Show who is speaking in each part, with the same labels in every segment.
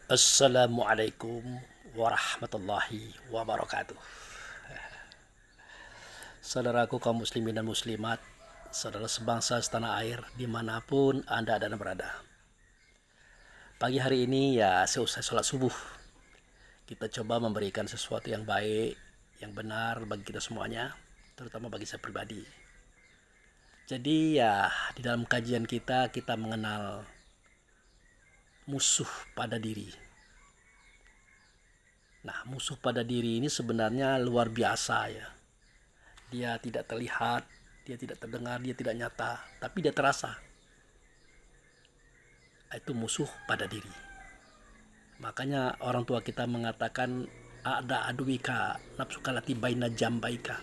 Speaker 1: Assalamualaikum warahmatullahi wabarakatuh. Saudaraku kaum muslimin dan muslimat, saudara sebangsa setanah air dimanapun Anda dan berada. Pagi hari ini ya seusai sholat subuh, kita coba memberikan sesuatu yang baik, yang benar bagi kita semuanya, terutama bagi saya pribadi. Jadi ya di dalam kajian kita mengenal musuh pada diri. Nah, musuh pada diri ini sebenarnya luar biasa ya. Dia tidak terlihat, dia tidak terdengar, dia tidak nyata, tapi dia terasa. Itu musuh pada diri. Makanya orang tua kita mengatakan ada aduika nafsuka lati baina jambaika.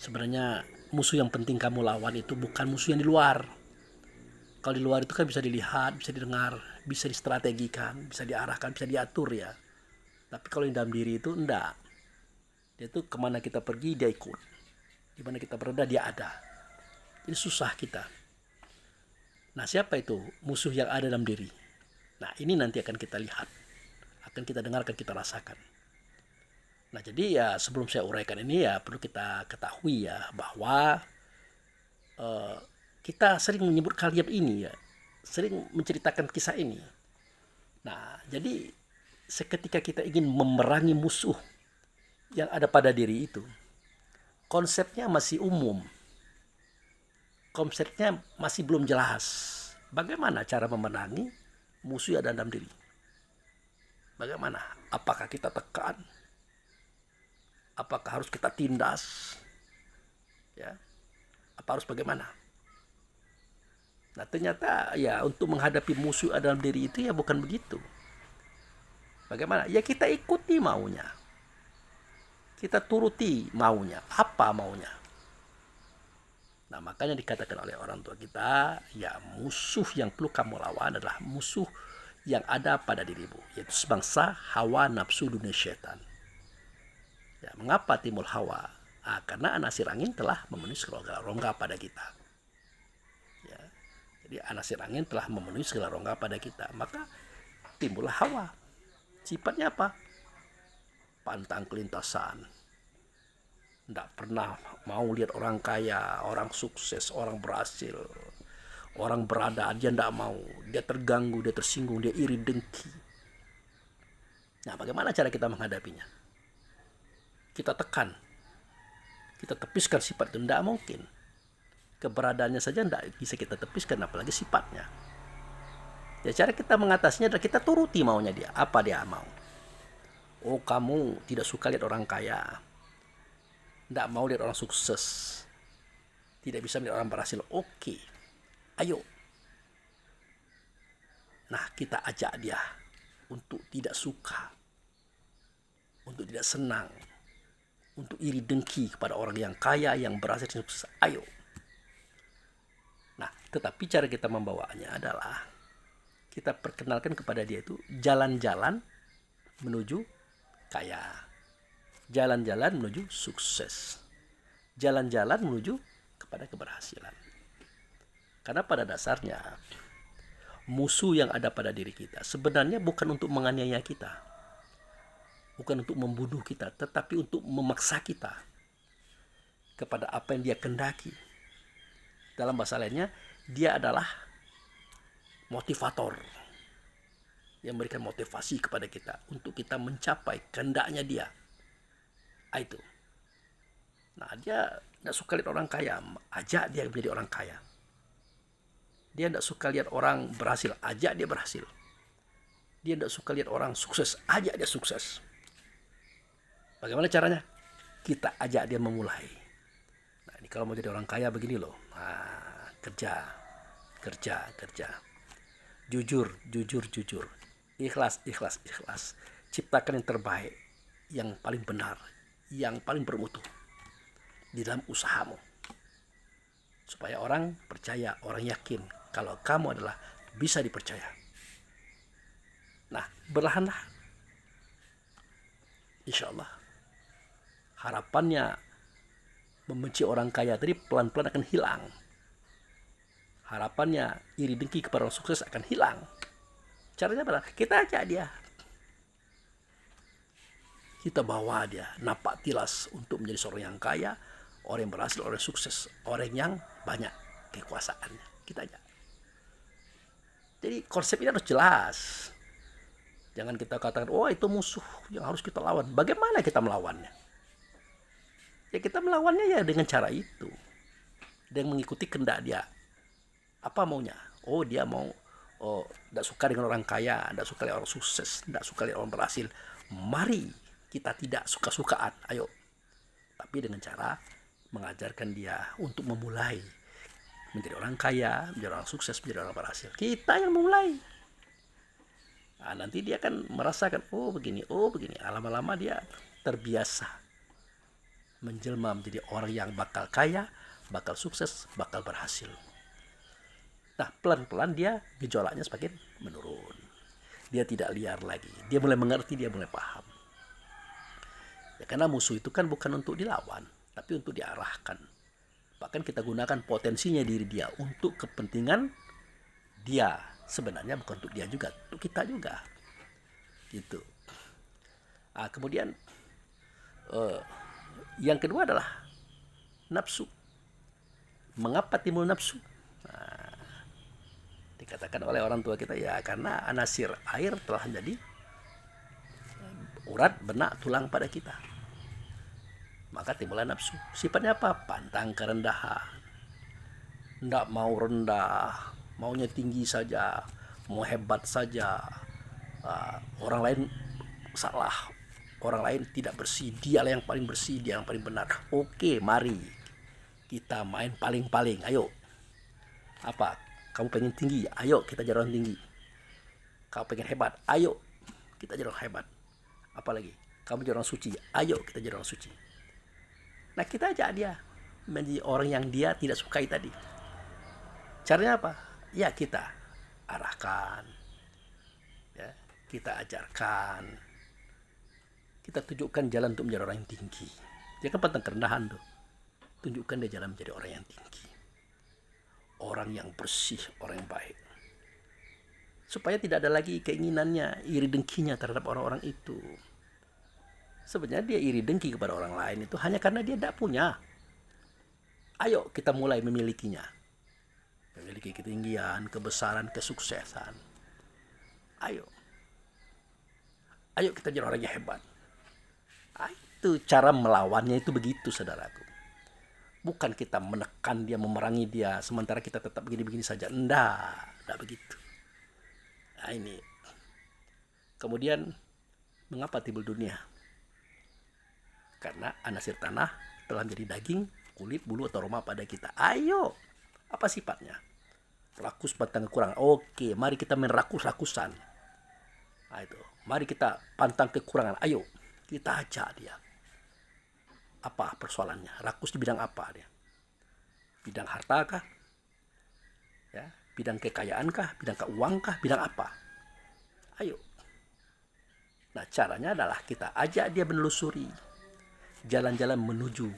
Speaker 1: Sebenarnya musuh yang penting kamu lawan itu bukan musuh yang di luar. Kalau di luar itu kan bisa dilihat, bisa didengar, bisa distrategikan, bisa diarahkan, bisa diatur ya. Tapi kalau yang dalam diri itu enggak. Dia tuh kemana kita pergi dia ikut. Di mana kita berada dia ada. Ini susah kita. Nah, siapa itu musuh yang ada dalam diri? Nah, ini nanti akan kita lihat, akan kita dengarkan, kita rasakan. Nah, jadi ya sebelum saya uraikan ini ya perlu kita ketahui ya bahwa kita sering menyebut kalimat ini ya, sering menceritakan kisah ini. Nah, jadi seketika kita ingin memerangi musuh yang ada pada diri itu, konsepnya masih umum. Konsepnya masih belum jelas. Bagaimana cara memenangi musuh yang ada dalam diri? Bagaimana? Apakah kita tekan? Apakah harus kita tindas? Ya. Apa harus bagaimana? Nah, ternyata ya untuk menghadapi musuh yang ada dalam diri itu ya bukan begitu. Bagaimana? Ya kita ikuti maunya. Kita turuti maunya. Apa maunya? Nah, makanya dikatakan oleh orang tua kita, ya musuh yang perlu kamu lawan adalah musuh yang ada pada dirimu, yaitu sebangsa hawa nafsu dunia syaitan. Ya, mengapa timbul hawa? Karena anasir angin telah memenuhi segala rongga pada kita. Ya, jadi anasir angin telah memenuhi segala rongga pada kita, maka timbullah hawa. Sifatnya apa? Pantang kelintasan. Tidak pernah mau lihat orang kaya, orang sukses, orang berhasil, orang berada, dia tidak mau. Dia terganggu, dia tersinggung, dia iri, dengki. Nah, bagaimana cara kita menghadapinya? Kita tekan, kita tepiskan sifat itu. Tidak mungkin. Keberadaannya saja tidak bisa kita tepiskan, apalagi sifatnya. Ya, cara kita mengatasinya adalah kita turuti maunya dia. Apa dia mau? Oh, kamu tidak suka lihat orang kaya, tidak mau lihat orang sukses, tidak bisa melihat orang berhasil. Oke, ayo. Nah, kita ajak dia untuk tidak suka, untuk tidak senang, untuk iri dengki kepada orang yang kaya, yang berhasil, yang sukses. Ayo. Nah, tetapi cara kita membawanya adalah kita perkenalkan kepada dia itu jalan-jalan menuju kaya, jalan-jalan menuju sukses, jalan-jalan menuju kepada keberhasilan. Karena pada dasarnya musuh yang ada pada diri kita sebenarnya bukan untuk menganiaya kita, bukan untuk membunuh kita, tetapi untuk memaksa kita kepada apa yang dia kendaki. Dalam bahasa lainnya, dia adalah motivator yang memberikan motivasi kepada kita untuk kita mencapai kehendaknya dia. Itu. Nah, dia tidak suka lihat orang kaya, ajak dia menjadi orang kaya. Dia tidak suka lihat orang berhasil, ajak dia berhasil. Dia tidak suka lihat orang sukses, ajak dia sukses. Bagaimana caranya? Kita ajak dia memulai. Nah, ini kalau mau jadi orang kaya begini loh. Nah, kerja. Jujur. Ikhlas. Ciptakan yang terbaik, yang paling benar, yang paling bermutu di dalam usahamu. Supaya orang percaya, orang yakin kalau kamu adalah bisa dipercaya. Nah, berlahanlah. Insya Allah. Harapannya membenci orang kaya tadi pelan-pelan akan hilang. Harapannya iri dengki kepada orang sukses akan hilang. Caranya apa? Kita ajak dia. Kita bawa dia napak tilas untuk menjadi seorang yang kaya, orang yang berhasil, orang yang sukses, orang yang banyak kekuasaannya. Kita ajak. Jadi konsep ini harus jelas. Jangan kita katakan, oh itu musuh yang harus kita lawan. Bagaimana kita melawannya? Ya kita melawannya ya dengan cara itu. Dan mengikuti kehendak dia. Apa maunya? Oh dia mau, oh tidak suka dengan orang kaya, tidak suka dengan orang sukses, tidak suka dengan orang berhasil. Mari kita tidak suka-sukaan, ayo. Tapi dengan cara mengajarkan dia untuk memulai menjadi orang kaya, menjadi orang sukses, menjadi orang berhasil. Kita yang memulai. Nah, nanti dia akan merasakan, oh begini. Lama-lama dia terbiasa menjelma menjadi orang yang bakal kaya, bakal sukses, bakal berhasil. Nah, pelan-pelan dia gejolaknya semakin menurun. Dia tidak liar lagi. Dia mulai mengerti, dia mulai paham. Ya, karena musuh itu kan bukan untuk dilawan, tapi untuk diarahkan. Bahkan kita gunakan potensinya diri dia untuk kepentingan dia. Sebenarnya bukan untuk dia juga, untuk kita juga. Gitu. Nah, kemudian yang kedua adalah nafsu. Mengapa timbul nafsu? Nah, dikatakan oleh orang tua kita, ya karena anasir air telah menjadi urat, benak, tulang pada kita. Maka timbullah nafsu. Sifatnya apa? Pantang kerendahan. Tidak mau rendah, maunya tinggi saja, mau hebat saja. Orang lain salah, orang lain tidak bersih, dialah yang paling bersih, dia yang paling benar. Oke, mari kita main paling-paling. Ayo. Apa? Kamu pengen tinggi? Ayo kita jadi orang tinggi. Kamu pengen hebat? Ayo kita jadi orang hebat. Apalagi? Kamu jadi orang suci? Ayo kita jadi orang suci. Nah, kita ajak dia menjadi orang yang dia tidak sukai tadi. Caranya apa? Ya kita arahkan, ya, kita ajarkan, kita tunjukkan jalan untuk menjadi orang yang tinggi. Dia kan pantang kerendahan tuh. Tunjukkan dia jalan menjadi orang yang tinggi, orang yang bersih, orang yang baik. Supaya tidak ada lagi keinginannya, iri dengkinya terhadap orang-orang itu. Sebenarnya dia iri dengki kepada orang lain itu hanya karena dia tidak punya. Ayo kita mulai memilikinya. Memiliki ketinggian, kebesaran, kesuksesan. Ayo. Ayo kita jadi orang yang hebat. Itu cara melawannya itu begitu, saudaraku. Bukan kita menekan dia, memerangi dia, sementara kita tetap begini-begini saja. Enggak begitu. Nah ini. Kemudian, mengapa timbul dunia? Karena anasir tanah telah menjadi daging, kulit, bulu, atau aroma pada kita. Ayo, apa sifatnya? Rakus, pantang kekurangan. Oke, mari kita main rakus-rakusan. Nah itu, mari kita pantang kekurangan. Ayo, kita ajak dia. Apa persoalannya? Rakus di bidang apa dia? Bidang harta kah? Ya, bidang kekayaan kah? Bidang keuangan kah? Bidang apa? Ayo. Nah, caranya adalah kita ajak dia menelusuri jalan-jalan menuju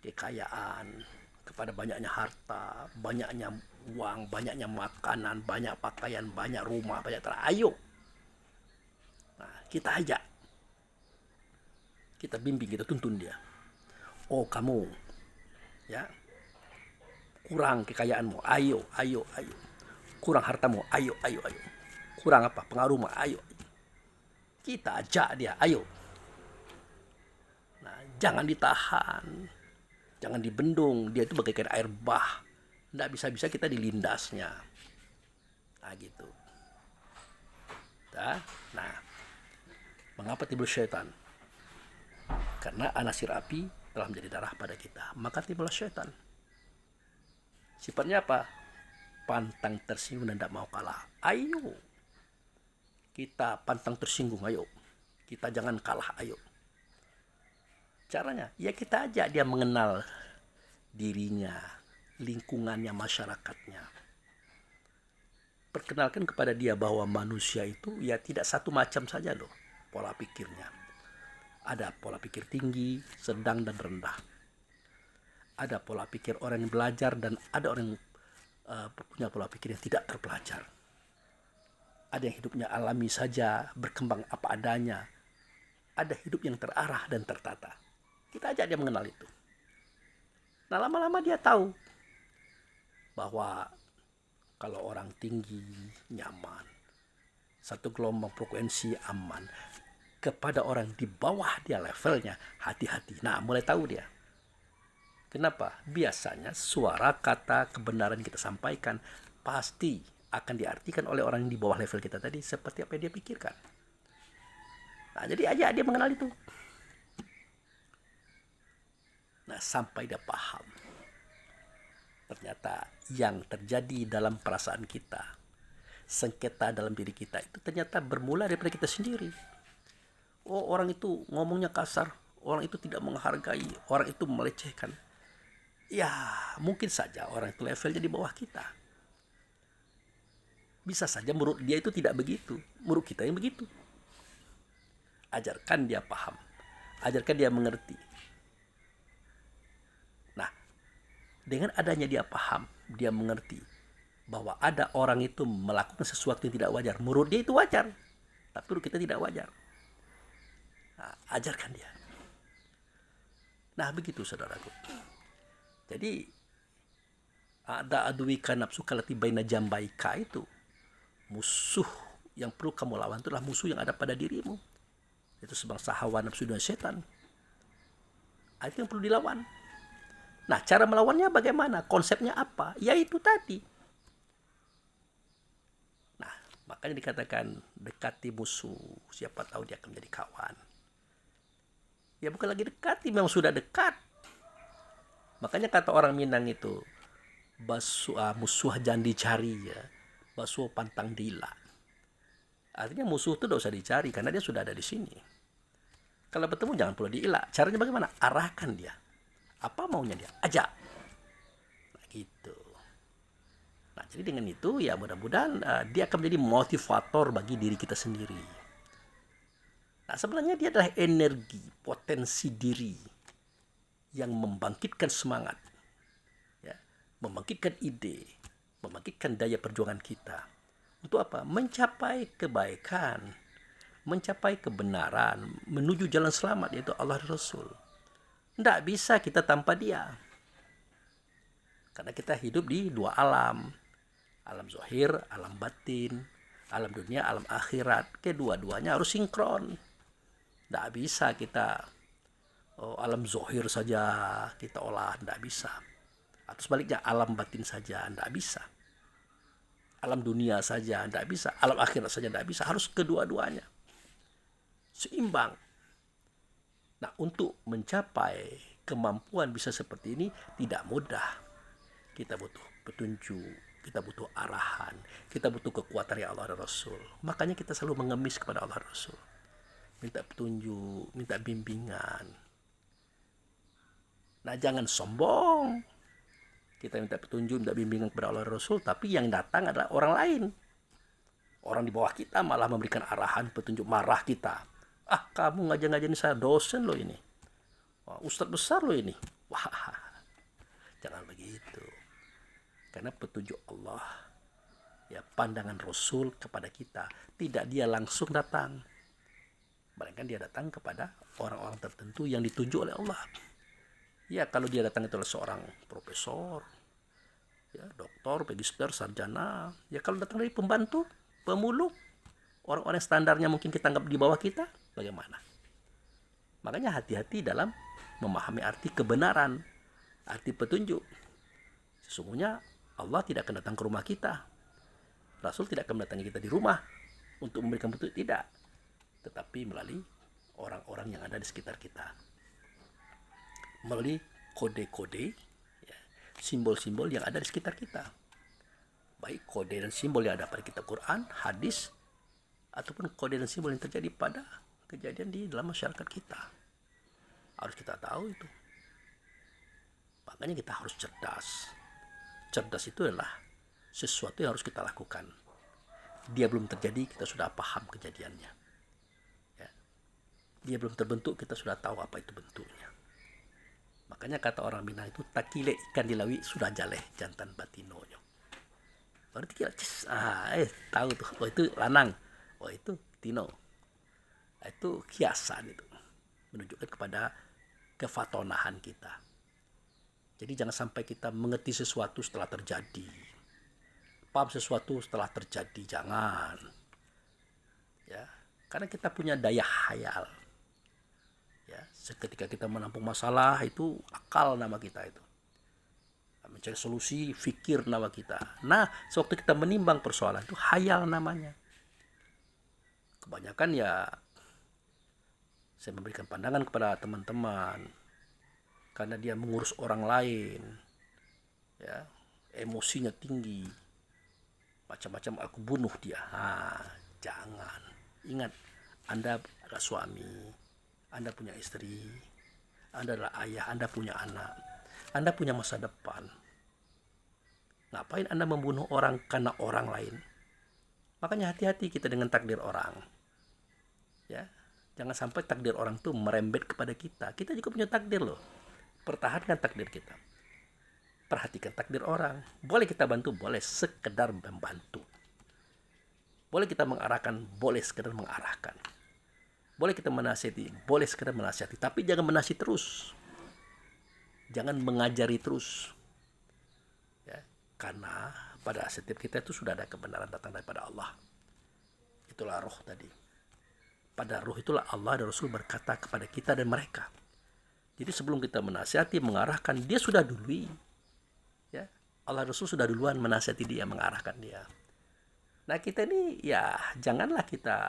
Speaker 1: kekayaan, kepada banyaknya harta, banyaknya uang, banyaknya makanan, banyak pakaian, banyak rumah, banyak tanah. Ayo. Nah, kita ajak. Kita bimbing, kita tuntun dia. Oh, kamu ya kurang kekayaanmu. Ayo. Kurang hartamu. Ayo. Kurang apa? Pengaruhmu. Ayo. Kita ajak dia. Ayo. Nah, jangan ditahan, jangan dibendung. Dia itu bagaikan air bah, tidak bisa kita dilindasnya. Nah gitu. Nah, mengapa timbul syaitan? Karena anasir api telah menjadi darah pada kita, maka timbullah syaitan. Sifatnya apa? Pantang tersinggung dan tidak mau kalah. Ayo, kita pantang tersinggung. Ayo, kita jangan kalah. Ayo. Caranya, ya kita ajak dia mengenal dirinya, lingkungannya, masyarakatnya. Perkenalkan kepada dia bahwa manusia itu ya tidak satu macam saja loh pola pikirnya. Ada pola pikir tinggi, sedang, dan rendah. Ada pola pikir orang yang belajar dan ada orang yang punya pola pikir yang tidak terpelajar. Ada yang hidupnya alami saja, berkembang apa adanya. Ada hidup yang terarah dan tertata. Kita ajak dia mengenal itu. Nah, lama-lama dia tahu bahwa kalau orang tinggi nyaman, satu gelombang frekuensi aman. Kepada orang di bawah dia levelnya, hati-hati. Nah, mulai tahu dia. Kenapa? Biasanya suara, kata, kebenaran yang kita sampaikan pasti akan diartikan oleh orang yang di bawah level kita tadi seperti apa yang dia pikirkan. Nah, jadi aja dia mengenal itu. Nah, sampai dia paham. Ternyata yang terjadi dalam perasaan kita, sengketa dalam diri kita itu ternyata bermula daripada kita sendiri. Oh, orang itu ngomongnya kasar, orang itu tidak menghargai, orang itu melecehkan. Ya, mungkin saja orang itu levelnya di bawah kita. Bisa saja menurut dia itu tidak begitu, menurut kita yang begitu. Ajarkan dia paham, ajarkan dia mengerti. Nah, dengan adanya dia paham, dia mengerti bahwa ada orang itu melakukan sesuatu yang tidak wajar. Menurut dia itu wajar, tapi menurut kita tidak wajar. Nah, ajarkan dia. Nah, begitu saudaraku. Jadi ada aduika nafsuka lati baina jambaika itu musuh yang perlu kamu lawan itulah musuh yang ada pada dirimu. Itu sebangsa hawa nafsu dan setan. Itu yang perlu dilawan. Nah, cara melawannya bagaimana? Konsepnya apa? Ya itu tadi. Nah, makanya dikatakan dekati musuh. Siapa tahu dia akan menjadi kawan. Ya bukan lagi dekati, memang sudah dekat. Makanya kata orang Minang itu, musuh jangan dicari ya, basuh pantang dila. Artinya musuh itu tidak usah dicari karena dia sudah ada di sini. Kalau bertemu jangan perlu diilak. Caranya bagaimana? Arahkan dia. Apa maunya dia? Ajak. Nah, gitu. Nah, jadi dengan itu ya mudah-mudahan dia akan menjadi motivator bagi diri kita sendiri. Nah, sebenarnya dia adalah energi, potensi diri yang membangkitkan semangat, ya, membangkitkan ide, membangkitkan daya perjuangan kita. Untuk apa? Mencapai kebaikan, mencapai kebenaran, menuju jalan selamat yaitu Allah dan Rasul. Tidak bisa kita tanpa dia. Karena kita hidup di dua alam. Alam zahir, alam batin, alam dunia, alam akhirat. Kedua-duanya harus sinkron. Tidak bisa kita alam zahir saja kita olah, tidak bisa. Atau sebaliknya alam batin saja, tidak bisa. Alam dunia saja, tidak bisa. Alam akhirat saja, tidak bisa. Harus kedua-duanya. Seimbang. Nah, untuk mencapai kemampuan bisa seperti ini tidak mudah. Kita butuh petunjuk, kita butuh arahan, kita butuh kekuatan dari Allah dan Rasul. Makanya kita selalu mengemis kepada Allah dan Rasul. Minta petunjuk, minta bimbingan. Nah, jangan sombong. Kita minta petunjuk, minta bimbingan kepada Allah dan Rasul, tapi yang datang adalah orang lain. Orang di bawah kita malah memberikan arahan, petunjuk, marah kita. Ah, kamu ngajar-ngajarin saya, dosen lo ini. Wah, ustadz besar lo ini. Wah, jangan begitu. Karena petunjuk Allah, ya pandangan Rasul kepada kita, tidak dia langsung datang. Melainkan dia datang kepada orang-orang tertentu yang ditunjuk oleh Allah. Ya, kalau dia datang itu adalah seorang profesor, ya, doktor, magister, sarjana. Ya, kalau datang dari pembantu, pemulung, orang-orang standarnya mungkin kita anggap di bawah kita, bagaimana? Makanya hati-hati dalam memahami arti kebenaran, arti petunjuk. Sesungguhnya Allah tidak akan datang ke rumah kita. Rasul tidak akan mendatangi kita di rumah untuk memberikan petunjuk, tidak. Tetapi melalui orang-orang yang ada di sekitar kita. Melalui kode-kode, ya, simbol-simbol yang ada di sekitar kita. Baik kode dan simbol yang ada pada kitab Quran, hadis, ataupun kode dan simbol yang terjadi pada kejadian di dalam masyarakat kita. Harus kita tahu itu. Makanya kita harus cerdas. Cerdas itu adalah sesuatu yang harus kita lakukan. Dia belum terjadi, kita sudah paham kejadiannya. Ya. Dia belum terbentuk, kita sudah tahu apa itu bentuknya. Makanya kata orang Minang itu, takile ikan dilawi sudah jaleh jantan batinonyo. Baru dikira, tahu tuh, oh itu lanang, oh itu Tino. Itu kiasan itu, menunjukkan kepada kefatonahan kita. Jadi jangan sampai kita mengerti sesuatu setelah terjadi, paham sesuatu setelah terjadi, jangan. Ya, karena kita punya daya hayal. Ya, seketika kita menampung masalah itu akal nama kita itu. Mencari solusi, fikir nama kita. Nah, sewaktu kita menimbang persoalan itu hayal namanya. Kebanyakan ya saya memberikan pandangan kepada teman-teman karena dia mengurus orang lain, ya, emosinya tinggi, macam-macam aku bunuh dia. Jangan. Ingat, Anda adalah suami, Anda punya istri, Anda adalah ayah, Anda punya anak, Anda punya masa depan. Ngapain Anda membunuh orang karena orang lain? Makanya hati-hati kita dengan takdir orang. Ya, jangan sampai takdir orang itu merembet kepada kita. Kita juga punya takdir loh. Pertahankan takdir kita. Perhatikan takdir orang. Boleh kita bantu, boleh sekedar membantu. Boleh kita mengarahkan, boleh sekedar mengarahkan. Boleh kita menasihati, boleh sekedar menasihati. Tapi jangan menasihati terus. Jangan mengajari terus. Ya, karena pada setiap kita itu sudah ada kebenaran datang daripada Allah. Itulah roh tadi. Pada roh itulah Allah dan Rasul berkata kepada kita dan mereka. Jadi sebelum kita menasihati, mengarahkan, dia sudah dului. Ya, Allah Rasul sudah duluan menasihati dia, mengarahkan dia. Nah kita ini ya janganlah kita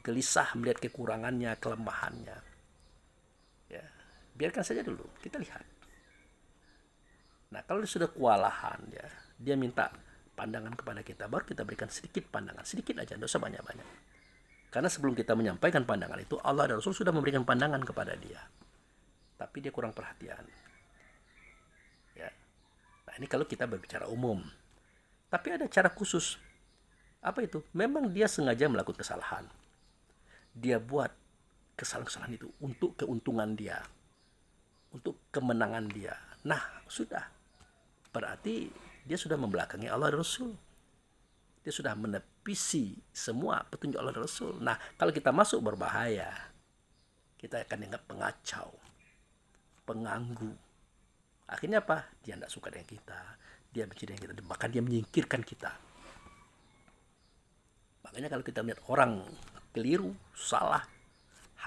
Speaker 1: gelisah melihat kekurangannya, kelemahannya. Ya, biarkan saja dulu, kita lihat. Nah kalau dia sudah kewalahan, ya, dia minta pandangan kepada kita, baru kita berikan sedikit pandangan, sedikit aja, tidak usah banyak-banyak. Karena sebelum kita menyampaikan pandangan itu, Allah dan Rasul sudah memberikan pandangan kepada dia. Tapi dia kurang perhatian. Ya. Nah ini kalau kita berbicara umum. Tapi ada cara khusus. Apa itu? Memang dia sengaja melakukan kesalahan. Dia buat kesalahan-kesalahan itu untuk keuntungan dia. Untuk kemenangan dia. Nah sudah. Berarti dia sudah membelakangi Allah dan Rasul. Dia sudah menepisi semua petunjuk Allah dan Rasul. Nah, kalau kita masuk berbahaya, kita akan dianggap pengacau, pengganggu. Akhirnya apa? Dia tidak suka dengan kita. Dia benci dengan kita. Bahkan dia menyingkirkan kita. Makanya kalau kita melihat orang keliru, salah,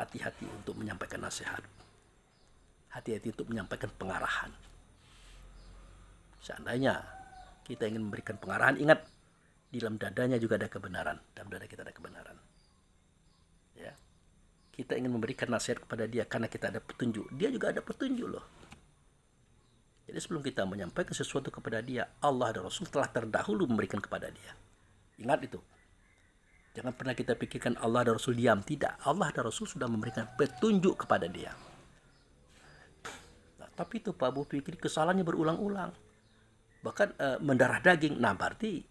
Speaker 1: hati-hati untuk menyampaikan nasihat. Hati-hati untuk menyampaikan pengarahan. Seandainya kita ingin memberikan pengarahan, ingat, di dalam dadanya juga ada kebenaran. Dalam dada kita ada kebenaran. Ya. Kita ingin memberikan nasihat kepada dia karena kita ada petunjuk. Dia juga ada petunjuk loh. Jadi sebelum kita menyampaikan sesuatu kepada dia, Allah dan Rasul telah terdahulu memberikan kepada dia. Ingat itu. Jangan pernah kita pikirkan Allah dan Rasul diam. Tidak. Allah dan Rasul sudah memberikan petunjuk kepada dia. Nah, tapi itu Pak Abu pikir kesalahannya berulang-ulang. Bahkan mendarah daging. Nah berarti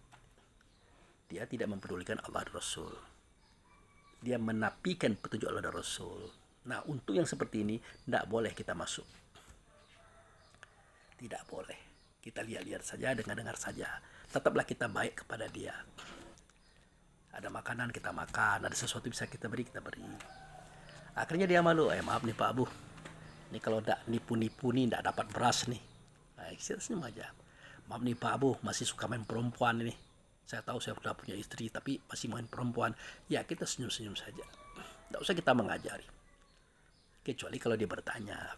Speaker 1: dia tidak mempedulikan Allah dan Rasul. Dia menafikan petunjuk Allah dan Rasul. Nah, untuk yang seperti ini, tidak boleh kita masuk. Tidak boleh. Kita lihat-lihat saja, dengar-dengar saja. Tetaplah kita baik kepada dia. Ada makanan, kita makan. Ada sesuatu bisa kita beri, kita beri. Akhirnya dia malu. Maaf nih Pak Abu. Ini kalau tidak nipu-nipu nih, tidak dapat beras nih. Nah, senyum aja. Maaf nih Pak Abu, masih suka main perempuan ini. Saya tahu saya sudah punya istri, tapi masih main perempuan. Ya, kita senyum-senyum saja. Tidak usah kita mengajari. Kecuali kalau dia bertanya.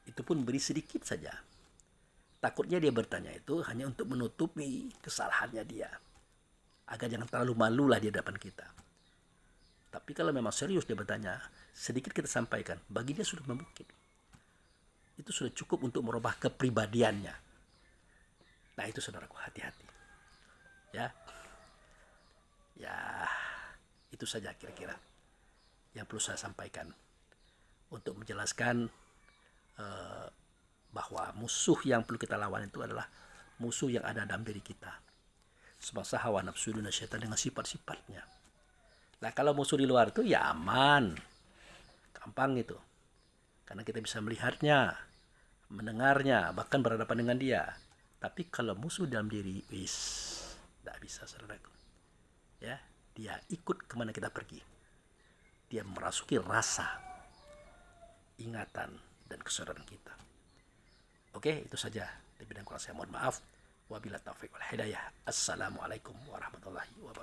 Speaker 1: Itu pun beri sedikit saja. Takutnya dia bertanya itu hanya untuk menutupi kesalahannya dia. Agar jangan terlalu malu lah di hadapan kita. Tapi kalau memang serius dia bertanya, sedikit kita sampaikan. Bagi dia sudah membukit. Itu sudah cukup untuk merubah kepribadiannya. Nah itu saudaraku, hati-hati. Ya, itu saja kira-kira yang perlu saya sampaikan untuk menjelaskan bahwa musuh yang perlu kita lawan itu adalah musuh yang ada dalam diri kita. Semasa hawa nafsu dan syaitan dengan sifat-sifatnya. Nah kalau musuh di luar itu ya aman, gampang itu, karena kita bisa melihatnya, mendengarnya, bahkan berhadapan dengan dia. Tapi kalau musuh dalam diri, tidak bisa, saudaraku. Ya, dia ikut kemana kita pergi. Dia merasuki rasa, ingatan, dan kesadaran kita. Oke, itu saja. Lebih dan kurang saya mohon maaf. Wabillahi taufiq wal hidayah. Assalamualaikum warahmatullahi wabarakatuh.